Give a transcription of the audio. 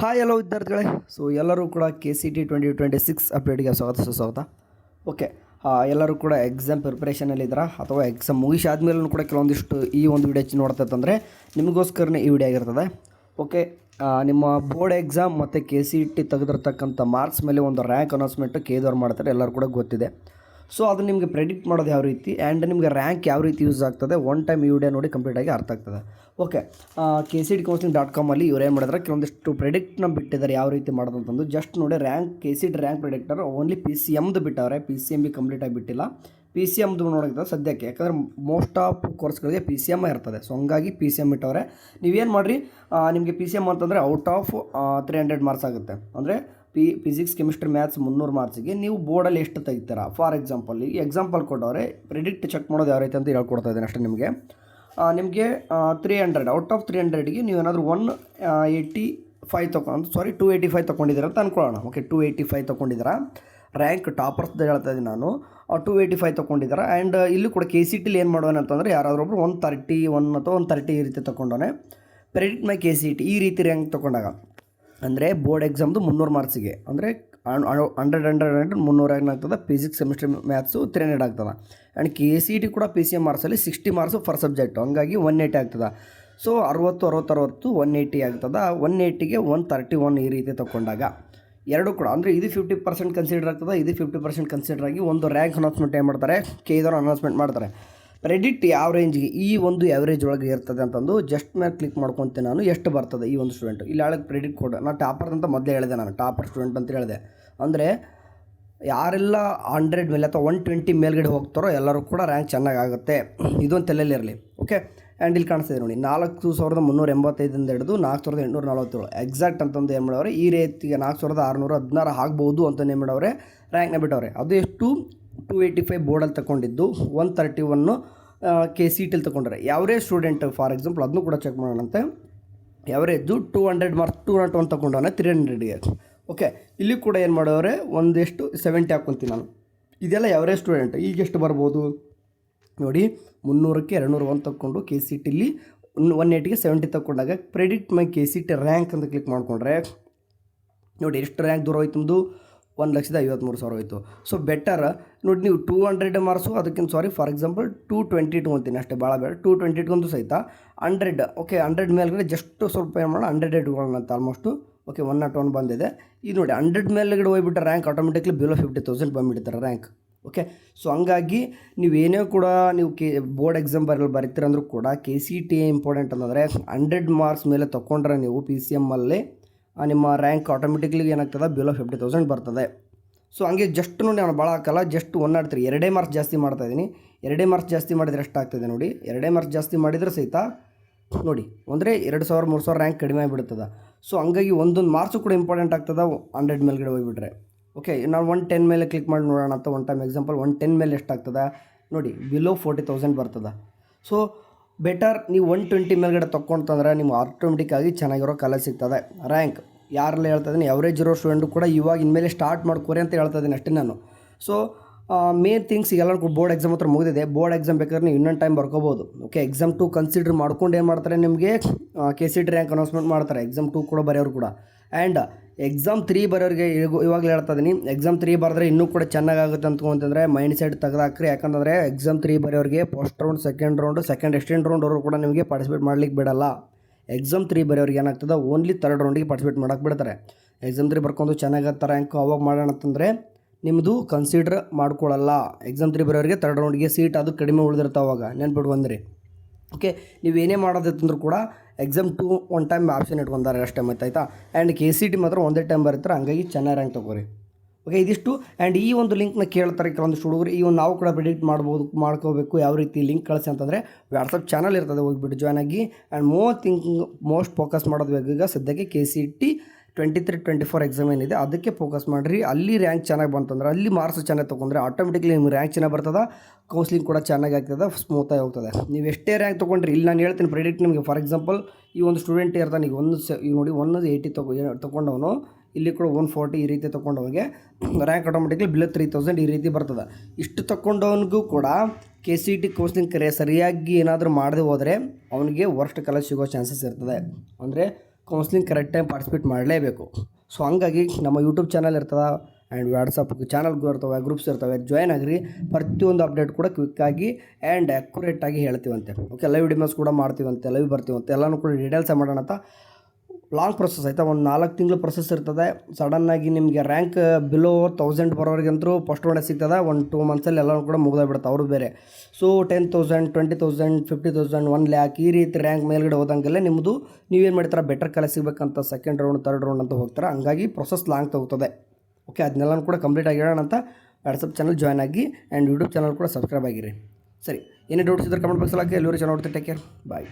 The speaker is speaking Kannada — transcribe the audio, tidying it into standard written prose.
ಹಾಯ್ ಎಲ್ಲೋ ವಿದ್ಯಾರ್ಥಿಗಳೇ. ಸೊ ಎಲ್ಲರೂ ಕೂಡ KCT 2026 ಅಪ್ಡೇಟ್ಗೆ ಸುಸ್ವಾಗತ. ಓಕೆ, ಎಲ್ಲರೂ ಕೂಡ ಎಕ್ಸಾಮ್ ಪ್ರಿಪ್ರೇಷನಲ್ಲಿದ್ದೀರಾ ಅಥವಾ ಎಕ್ಸಾಮ್ ಮುಗಿಸಿ ಆದಮೇಲೂ ಕೂಡ ಕೆಲವೊಂದಿಷ್ಟು ಈ ಒಂದು ವಿಡಿಯೋ ನೋಡ್ತಂದರೆ ನಿಮಗೋಸ್ಕರನೇ ಈ ವಿಡಿಯೋ ಆಗಿರ್ತದೆ. ಓಕೆ, ನಿಮ್ಮ ಬೋರ್ಡ್ ಎಕ್ಸಾಮ್ ಮತ್ತು KCT ತೆಗೆದಿರ್ತಕ್ಕಂಥ ಮಾರ್ಕ್ಸ್ ಮೇಲೆ ಒಂದು ರ್ಯಾಂಕ್ ಅನೌನ್ಸ್ಮೆಂಟು ಕೇದವ್ರು ಮಾಡ್ತಾರೆ, ಎಲ್ಲರೂ ಕೂಡ ಗೊತ್ತಿದೆ. ಸೊ ಅದು ನಿಮಗೆ ಪ್ರೆಡಿಕ್ಟ್ ಮಾಡೋದು ಯಾವ ರೀತಿ ಆ್ಯಂಡ್ ನಿಮಗೆ ರ್ಯಾಂಕ್ ಯಾವ ರೀತಿ ಯೂಸ್ ಆಗ್ತದೆ, ಒನ್ ಟೈಮ್ ಈ ವಿಡಿಯೋ ನೋಡಿ ಕಂಪ್ಲೀಟಾಗಿ ಅರ್ಥ ಆಗ್ತದೆ. ಓಕೆ, KCTcounseling.com ಅಲ್ಲಿ ಇವ್ರು ಏನು ಮಾಡಿದ್ರೆ ಕೆಲವೊಂದಿಷ್ಟು ಪ್ರೆಡಿಕ್ಟ್ನ ಬಿಟ್ಟಿದ್ದಾರೆ ಯಾವ ರೀತಿ ಮಾಡೋದು ಅಂತಂದು. ಜಸ್ಟ್ ನೋಡಿ, KCT ರ್ಯಾಂಕ್ ಪ್ರೆಡಿಕ್ಟರ್ ಓನ್ಲಿ PCMದು ಬಿಟ್ಟವ್ರೆ, PCMB ಕಂಪ್ಲೀಟಾಗಿ ಬಿಟ್ಟಿಲ್ಲ. PCMದು ನೋಡೋದು ಸದ್ಯಕ್ಕೆ, ಯಾಕಂದರೆ ಮೋಸ್ಟ್ ಆಫ್ ಕೋರ್ಸ್ಗಳಿಗೆ PCM ಇರ್ತದೆ. ಸೊ ಹಂಗಾಗಿ PCM ಬಿಟ್ಟವ್ರೆ. ನೀವೇನು ಮಾಡಿರಿ, ನಿಮಗೆ PCM ಅಂತಂದರೆ ಔಟ್ ಆಫ್ 300 ಮಾರ್ಕ್ಸ್ ಆಗುತ್ತೆ. ಅಂದರೆ ಫಿಸಿಕ್ಸ್, ಕೆಮಿಸ್ಟ್ರಿ, ಮ್ಯಾಥ್ಸ್ 300 ಮಾರ್ಕ್ಸಿಗೆ ನೀವು ಬೋರ್ಡಲ್ಲಿ ಎಷ್ಟು ತೆಗಿತೀರಾ. ಫಾರ್ ಎಕ್ಸಾಂಪಲ್ ಈಗ ಎಕ್ಸಾಂಪಲ್ ಕೊಟ್ಟವ್ರೆ, ಪ್ರಿಡಿಕ್ಟ್ ಚೆಕ್ ಮಾಡೋದು ಯಾವ ರೀತಿ ಅಂತ ಹೇಳ್ಕೊಡ್ತಾ ಇದ್ದೀನಿ ಅಷ್ಟೇ ನಿಮಗೆ. 300 ಔಟ್ ಆಫ್ 300ಗೆ ನೀವೇನಾದರೂ 285 ತೊಗೊಂಡಿದ್ದೀರ ಅಂತ ಅಂದ್ಕೊಳ್ಳೋಣ. ಓಕೆ, 285 ತೊಗೊಂಡಿದ್ದೀರಾ, ರ್ಯಾಂಕ್ ಟಾಪರ್ಸ್ದು ಹೇಳ್ತಾ ಇದ್ದೀನಿ ನಾನು. 285 ತೊಗೊಂಡಿದ್ದಾರೆ. ಆ್ಯಂಡ್ ಇಲ್ಲಿ ಕೂಡ KCTಲಿ ಏನು ಮಾಡೋಣ ಅಂತಂದರೆ ಯಾರಾದರೂ ಒಬ್ಬರು 131 ಅಥವಾ 130 ಈ ರೀತಿ ತೊಗೊಂಡವನೆ. ಪ್ರೆಡಿಕ್ಟ್ ಮೈ KCT ಈ ರೀತಿ ರ್ಯಾಂಕ್ ತೊಗೊಂಡಾಗ ಅಂದರೆ ಬೋರ್ಡ್ ಎಕ್ಸಾಮ್ದು 300 ಮಾರ್ಕ್ಸಿಗೆ ಅಂದರೆ 100 300 ಏನಾಗ್ತದೆ. ಫಿಸಿಕ್ಸ್, ಕೆಮಿಸ್ಟ್ರಿ, ಮ್ಯಾಥ್ಸು 300 ಆಗ್ತದೆ. ಆ್ಯಂಡ್ KCT ಕೂಡ PCM ಮಾರ್ಕ್ಸಲ್ಲಿ 60 ಮಾರ್ಕ್ಸು ಫರ್ ಸಬ್ಜೆಕ್ಟು, ಹಂಗಾಗಿ 180 ಆಗ್ತದೆ. ಸೊ 60 180 ಆಗ್ತದೆ. 180ಗೆ 131 ಈ ರೀತಿ ತೊಗೊಂಡಾಗ ಎರಡು ಕೂಡ ಅಂದರೆ ಇದು 50% ಕನ್ಸಿಡರ್ ಆಗ್ತದೆ, ಇದು 50% ಕನ್ಸಿಡರ್ ಆಗಿ ಒಂದು ರ್ಯಾಂಕ್ ಅನೌನ್ಸ್ಮೆಂಟ್ ಏನು ಮಾಡ್ತಾರೆ, ಕೇದವ್ರು ಅನೌನ್ಸ್ಮೆಂಟ್ ಮಾಡ್ತಾರೆ. ಪ್ರೆಡಿಕ್ಟ್ ಯಾವ ರೇಂಜ್ಗೆ ಈ ಒಂದು ಎವರೇಜ್ ಒಳಗೆ ಇರ್ತದೆ ಅಂತಂದು ಜಸ್ಟ್ ಮೇಲೆ ಕ್ಲಿಕ್ ಮಾಡ್ಕೊತೀನಿ ನಾನು. ಎಷ್ಟು ಬರ್ತದೆ ಈ ಒಂದು ಸ್ಟೂಡೆಂಟು, ಇಲ್ಲಿ ಆಳಗೆ ಪ್ರೆಡಿಕ್ಟ್ ಕೊಡ. ನಾನು ಟಾಪರ್ ಅಂತ ಮೊದಲೇ ಹೇಳಿದೆ, ನಾನು ಟಾಪರ್ ಸ್ಟೂಡೆಂಟ್ ಅಂತ ಹೇಳಿದೆ. ಅಂದರೆ ಯಾರೆಲ್ಲ 100 ಮೇಲೆ ಅಥವಾ 120 ಮೇಲ್ಗಡೆ ಹೋಗ್ತಾರೋ ಎಲ್ಲರೂ ಕೂಡ ರ್ಯಾಂಕ್ ಚೆನ್ನಾಗಾಗುತ್ತೆ, ಇದೊಂದು ತಲೆಯಲ್ಲಿರಲಿ. ಓಕೆ, ಆ್ಯಂಡ್ ಇಲ್ಲಿ ಕಾಣಿಸ್ತಿದೆ ನೋಡಿ, 4385 ಹಿಡಿದು 4847 ಎಕ್ಸಾಕ್ಟ್ ಅಂತಂದು ಏನು ಮಾಡವ್ರೆ, ಈ ರೀತಿಗೆ 4616 ಆಗ್ಬೋದು ಅಂತ ಏನು ಮಾಡವ್ರೆ, ರ್ಯಾಂಕ್ನ ಬಿಟ್ಟವ್ರೆ. ಅದು ಎಷ್ಟು 285 ಬೋರ್ಡಲ್ಲಿ ತಗೊಂಡಿದ್ದು, 131 KCTಲಿ ತೊಗೊಂಡ್ರೆ. ಯಾವರೇ ಸ್ಟೂಡೆಂಟ್ ಫಾರ್ ಎಕ್ಸಾಂಪಲ್ ಅದನ್ನು ಕೂಡ ಚೆಕ್ ಮಾಡೋಣಂತೆ. ಯಾವರೇಜು 200 ಮಾರ್ಕ್ಸ್ 201 ತೊಗೊಂಡವನೆ 300ಗೆ. ಓಕೆ, ಇಲ್ಲಿ ಕೂಡ ಏನು ಮಾಡೋರೆ, ಒಂದೆಷ್ಟು 70 ಹಾಕ್ಕೊಂತೀನಿ ನಾನು. ಇದೆಲ್ಲ ಯಾವರೇ ಸ್ಟೂಡೆಂಟ್ ಈಗ ಎಷ್ಟು ಬರ್ಬೋದು ನೋಡಿ, 300ಕ್ಕೆ 201 ತೊಗೊಂಡು KCTಲಿ 180ಗೆ 70 ತೊಗೊಂಡಾಗ ಪ್ರೆಡಿಕ್ಟ್ ಮೈ KCT ರ್ಯಾಂಕ್ ಅಂತ ಕ್ಲಿಕ್ ಮಾಡಿಕೊಂಡ್ರೆ ನೋಡಿ ಎಷ್ಟು ರ್ಯಾಂಕ್ ದೂರ ಹೋಯ್ತು, ನಮ್ಮದು 1,53,000 ಹೋಯಿತು. ಸೊ ಬೆಟರ್ ನೋಡಿ, ನೀವು 200 ಮಾರ್ಕ್ಸು ಅದಕ್ಕಿಂತ ಫಾರ್ ಎಕ್ಸಾಂಪಲ್ 222 ಅಂತೀನಿ ಅಷ್ಟೇ, ಭಾಳ ಬೇಡ. 222 ಸಹಿತ 100. ಓಕೆ, 100 ಮೇಲ್ಗಡೆ ಜಸ್ಟ್ ಸ್ವಲ್ಪ ಏನು ಮಾಡೋಣ, 100 ಇಟ್ಕೊಳ್ಳೋಣ ಅಂತ ಆಲ್ಮೋಸ್ಟು. ಓಕೆ, 101 ಬಂದಿದೆ. ಇದು ನೋಡಿ, 100 ಮೇಲ್ಗಡೆ ಹೋಗ್ಬಿಟ್ರೆ ರ್ಯಾಂಕ್ ಆಟೋಮೆಟಿಕ್ಲಿ ಬಿಲೋ 50,000 ಬಂದುಬಿಡ್ತಾರೆ ರ್ಯಾಂಕ್. ಓಕೆ, ಸೊ ಹಂಗಾಗಿ ನೀವೇನೇ ಕೂಡ ನೀವು ಬೋರ್ಡ್ ಎಕ್ಸಾಮ್ ಬರೀತೀರಂದ್ರೂ ಕೂಡ KCT ಇಂಪಾರ್ಟೆಂಟ್ ಅಂತಂದರೆ 100 ಮಾರ್ಕ್ಸ್ ಮೇಲೆ ತೊಗೊಂಡ್ರೆ ನೀವು PCMಲ್ಲಿ ನಿಮ್ಮ ರ್ಯಾಂಕ್ ಆಟೋಮೆಟಿಕ್ಲಿ ಏನಾಗ್ತದೆ, ಬಿಲೋ 50,000 ಬರ್ತದೆ. ಸೊ ಹಂಗೆ ಜಸ್ಟ್ ನೋಡಿ, ನಾನು ಭಾಳ ಹಾಕಲ್ಲ, ಜಸ್ಟ್ 103 2 ಮಾರ್ಕ್ಸ್ ಜಾಸ್ತಿ ಮಾಡ್ತಾಯಿದ್ದೀನಿ. 2 ಮಾರ್ಕ್ಸ್ ಜಾಸ್ತಿ ಮಾಡಿದರೆ ಎಷ್ಟಾಗ್ತದೆ ನೋಡಿ, 2 ಮಾರ್ಕ್ಸ್ ಜಾಸ್ತಿ ಮಾಡಿದರೆ ಸಹಿತ ನೋಡಿ ಅಂದರೆ 2000 3000 ರ್ಯಾಂಕ್ ಕಡಿಮೆ ಆಗಿಬಿಡ್ತದೆ. ಸೊ ಹಂಗಾಗಿ ಒಂದೊಂದು ಮಾರ್ಕ್ಸು ಕೂಡ ಇಂಪಾರ್ಟೆಂಟ್ ಆಗ್ತದೆ 100 ಮೇಲ್ಗಡೆ ಹೋಗಿಬಿಟ್ರೆ. ಓಕೆ, ನಾವು 110 ಮೇಲೆ ಕ್ಲಿಕ್ ಮಾಡಿ ನೋಡೋಣ ಅಂತ. ಒನ್ ಟೈಮ್ ಎಕ್ಸಾಂಪಲ್ 110 ಮೇಲೆ ಎಷ್ಟಾಗ್ತದೆ ನೋಡಿ, ಬಿಲೋ 40,000 ಬರ್ತದೆ. ಸೊ ಬೆಟರ್ ನೀವು 120 ಮೇಲ್ಗಡೆ ತೊಗೊಂತಂದ್ರೆ ನಿಮ್ಗೆ ಆಟೋಮೆಟಿಕ್ಕಾಗಿ ಚೆನ್ನಾಗಿರೋ ಕಾಲೇಜ್ ಸಿಗ್ತದೆ. ರ್ಯಾಂಕ್ ಯಾರೆಲ್ಲ ಹೇಳ್ತಾ ಇದ್ದೀನಿ, ಎವರೇಜ್ ಇರೋ ಸ್ಟೂಡೆಂಟು ಕೂಡ ಇವಾಗ ಇನ್ಮೇಲೆ ಸ್ಟಾರ್ಟ್ ಮಾಡ್ಕೊರಿ ಅಂತ ಹೇಳ್ತಾ ಇದ್ದೀನಿ ಅಷ್ಟೇ ನಾನು. ಸೊ ಮೇನ್ ಥಿಂಗ್ಸ್ ಎಲ್ಲ ಬೋರ್ಡ್ ಎಕ್ಸಾಮ್ ಹತ್ರ ಮುಗಿದಿದೆ. ಬೋರ್ಡ್ ಎಕ್ಸಾಮ್ ಬೇಕಾದ್ರೆ ನೀವು ಇನ್ನೊಂದು ಟೈಮ್ ಬರ್ಕೋಬೋದು. ಓಕೆ, ಎಕ್ಸಾಮ್ 2 ಕನ್ಸಿಡರ್ ಮಾಡ್ಕೊಂಡು ಏನು ಮಾಡ್ತಾರೆ, ನಿಮಗೆ KCT ರ್ಯಾಂಕ್ ಅನೌನ್ಸ್ಮೆಂಟ್ ಮಾಡ್ತಾರೆ. ಎಕ್ಸಾಮ್ 2 ಕೂಡ ಬರೆಯೋರು ಕೂಡ. ಆ್ಯಂಡ್ ಎಕ್ಸಾಮ್ 3 ಬರೋರಿಗೆ ಇವಾಗಲೇ ಹೇಳ್ತಾ ಇದ್ದೀನಿ, ಎಕ್ಸಾಮ್ 3 ಬರೆದ್ರೆ ಇನ್ನೂ ಕೂಡ ಚೆನ್ನಾಗಾಗುತ್ತೆ ಅಂತಂದರೆ ಮೈಂಡ್ ಸೆಟ್ ತೆಗೆದಾಕ್ರಿ. ಯಾಕಂದರೆ ಎಕ್ಸಾಮ್ 3 ಬರೆಯೋರಿಗೆ first round, second round, extend round ಅವರು ಕೂಡ ನಿಮಗೆ ಪಾರ್ಟಿಸಿಪೇಟ್ ಮಾಡ್ಲಿಕ್ಕೆ ಬಿಡಲ್ಲ. ಎಕ್ಸಾಮ್ 3 ಬರೆಯೋರಿಗೆ ಏನಾಗ್ತದೆ, ಓನ್ಲಿ 3rd ರೌಂಡಿಗೆ ಪಾರ್ಟಿಸಿಪೇಟ್ ಮಾಡೋಕ್ಕೆ ಬಿಡ್ತಾರೆ. ಎಕ್ಸಾಮ್ 3 ಬರ್ಕೊಂಡು ಚೆನ್ನಾಗತ್ತೆ ರ್ಯಾಂಕು, ಅವಾಗ ಮಾಡೋಣ ಅಂತಂದರೆ ನಿಮ್ಮದು ಕನ್ಸಿಡರ್ ಮಾಡ್ಕೊಳ್ಳಲ್ಲ. ಎಕ್ಸಾಮ್ 3 ಬರೋರಿಗೆ 3rd ರೌಂಡಿಗೆ ಸೀಟ್ ಅದು ಕಡಿಮೆ ಉಳಿದಿರ್ತಾವೆ, ಅವಾಗ ನೆನ್ಪಿಟ್ಟು ಬಂದ್ರಿ. ಓಕೆ, ನೀವೇನೇ ಮಾಡೋದಿತ್ತಂದ್ರೂ ಕೂಡ ಎಕ್ಸಾಮ್ 2 ಒನ್ ಟೈಮ್ ಆಪ್ಷನ್ ಇಟ್ಕೊಂತಾರೆ ಅಷ್ಟೇ, ಆಯಿತಾ. ಆ್ಯಂಡ್ KCT ಮಾತ್ರ ಒಂದೇ ಟೈಮ್ ಬರೀತಾರೆ, ಹಂಗಾಗಿ ಚೆನ್ನಾಗಿ ರ್ಯಾಂಕ್ ತೊಗೋರಿ. ಓಕೆ, ಇದಿಷ್ಟು. ಆ್ಯಂಡ್ ಈ ಒಂದು ಲಿಂಕ್ನ ಕೇಳ್ತಾರೆ ಕೆಲವೊಂದು ಹುಡುಗರು, ಈ ಒಂದು ನಾವು ಕೂಡ ಪ್ರೆಡಿಕ್ಟ್ ಮಾಡ್ಕೋಬೇಕು ಯಾವ ರೀತಿ ಲಿಂಕ್ ಕಳಿಸಿ ಅಂತಂದರೆ ವಾಟ್ಸಪ್ ಚಾನಲ್ ಇರ್ತದೆ, ಹೋಗಿಬಿಟ್ಟು ಜಾಯ್ನ್ ಆಗಿ. ಆ್ಯಂಡ್ ಮೋಸ್ಟ್ ಫೋಕಸ್ ಮಾಡೋದು ಬೇಕೀಗ ಸದ್ಯಕ್ಕೆ KCT 23-24 ಎಕ್ಸಾಮ್ ಏನಿದೆ ಅದಕ್ಕೆ ಫೋಕಸ್ ಮಾಡಿರಿ. ಅಲ್ಲಿ ರ್ಯಾಂಕ್ ಚೆನ್ನಾಗಿ ಬಂತಂದ್ರೆ, ಅಲ್ಲಿ ಮಾರ್ಕ್ಸ್ ಚೆನ್ನಾಗಿ ತೊಗೊಂಡ್ರೆ ಆಟೋಮೆಟಿಕ್ಲಿ ನಿಮ್ಗೆ ರ್ಯಾಂಕ್ ಚೆನ್ನಾಗಿ ಬರ್ತದೆ, ಕೌನ್ಸ್ಲಿಂಗ್ ಕೂಡ ಚೆನ್ನಾಗಿ ಆಗ್ತದೆ, ಸ್ಮೂತಾಗಿ ಹೋಗ್ತದೆ. ನೀವು ಎಷ್ಟೇ ರ್ಯಾಂಕ್ ತೊಗೊಂಡ್ರಿ, ಇಲ್ಲಿ ನಾನು ಹೇಳ್ತೀನಿ ಪ್ರೆಡಿಕ್ಟ್ ನಿಮಗೆ. ಫಾರ್ ಎಕ್ಸಾಂಪಲ್ ಈ ಒಂದು ಸ್ಟೂಡೆಂಟ್ ಇರ್ತಾನೆ, ಈಗ ಈಗ ನೋಡಿ 180 ತೊಗೊಂಡವನು, ಇಲ್ಲಿ ಕೂಡ 140 ಈ ರೀತಿ ತೊಗೊಂಡವನಿಗೆ ರ್ಯಾಂಕ್ ಆಟೋಮೆಟಿಕ್ಲಿ ಬಿಲೋ 3000 ಈ ರೀತಿ ಬರ್ತದೆ. ಇಷ್ಟು ತೊಗೊಂಡವನಿಗೂ ಕೂಡ KCT ಕೌನ್ಸ್ಲಿಂಗ್ ಸರಿಯಾಗಿ ಏನಾದರೂ ಮಾಡದೆ ಹೋದರೆ ಅವನಿಗೆ ವರ್ಸ್ಟ್ ಕಾಲೇಜ್ ಸಿಗೋ ಚಾನ್ಸಸ್ ಇರ್ತದೆ. ಅಂದರೆ ಕೌನ್ಸ್ಲಿಂಗ್ ಕರೆಕ್ಟ್ ಟೈಮ್ ಪಾರ್ಟಿಸಿಪೇಟ್ ಮಾಡಲೇಬೇಕು. ಸೊ ಹಂಗಾಗಿ ನಮ್ಮ ಯೂಟ್ಯೂಬ್ ಚಾನಲ್ ಇರ್ತದೆ ಆ್ಯಂಡ್ ವಾಟ್ಸಪ್ ಚಾನಲ್ಗಳು ಇರ್ತವೆ, ಗ್ರೂಪ್ಸ್ ಇರ್ತವೆ, ಜಾಯ್ನ್ ಆಗಿರಿ. ಪ್ರತಿಯೊಂದು ಅಪ್ಡೇಟ್ ಕೂಡ ಕ್ವಿಕ್ಕಾಗಿ ಆ್ಯಂಡ್ ಆ್ಯಕ್ಯುರೇಟಾಗಿ ಹೇಳ್ತೀವಂತೆ. ಓಕೆ, ಲೈವ್ ಡಿಮೋಸ್ ಕೂಡ ಮಾಡ್ತೀವಂತೆ, ಲೈವ್ ಬರ್ತೀವಂತೆ, ಎಲ್ಲನೂ ಕೂಡ ಡೀಟೇಲ್ಸಾಗಿ ಮಾಡೋಣ ಅಂತ. ಲಾಂಗ್ ಪ್ರೊಸೆಸ್ ಆಯಿತಾ, ಒಂದು 4 ತಿಂಗಳು ಪ್ರೊಸೆಸ್ ಇರ್ತದೆ. ಸಡನ್ನಾಗಿ ನಿಮಗೆ ರ್ಯಾಂಕ್ ಬಿಲೋ 1000 ಬರೋರಿಗಂತೂ ಫಸ್ಟ್ ಒಳ್ಳೆ ಸಿಗ್ತದೆ. 1-2 ಮಂತ್ಸಲ್ಲಿ ಎಲ್ಲನೂ ಕೂಡ ಮುಗಿದೋಗ್ಬಿಡುತ್ತೆ ಅವ್ರದ್ದು ಬೇರೆ. ಸೊ 10,000, 20,000, 50,000, 1 lakh ಈ ರೀತಿ ರ್ಯಾಂಕ್ ಮೇಲ್ಗಡೆ ಹೋದಂಗೆಲ್ಲ ನಿಮ್ಮದು ನೀವೇನು ಮಾಡ್ತೀರಾ, ಬೆಟರ್ ಕಾಲೇಜ್ ಸಿಗಬೇಕಂತ ಸೆಕೆಂಡ್ ರೌಂಡ್, ಥರ್ಡ್ ರೌಂಡ್ ಅಂತ ಹೋಗ್ತಾರೆ. ಹಂಗಾಗಿ ಪ್ರೊಸೆಸ್ ಲಾಂಗ್ ತಗೋತದೆ. ಓಕೆ, ಅದನ್ನೆಲ್ಲನೂ ಕೂಡ ಕಂಪ್ಲೀಟಾಗಿ ಹೇಳೋಣ ಅಂತ ವಾಟ್ಸಪ್ ಚಾನಲ್ ಜಾಯ್ನ್ ಆಗಿ ಆ್ಯಂಡ್ ಯೂಟ್ಯೂಬ್ ಚಾನಲ್ ಕೂಡ ಸಬ್ಸ್ಕ್ರೈಬ್ ಆಗಿರಿ. ಸರಿ, ಏನೇ ಡೌಟ್ಸ್ ಇದ್ದರೆ ಕಮೆಂಟ್ ಬಾಕ್ಸಲ್ಲಿ ಹಾಕಿ. ಎಲ್ಲರೂ ಚೆನ್ನಾಗಿ ನೋಡ್ತೀವಿ. ಟೇಕ್ ಕೇರ್, ಬಾಯ್.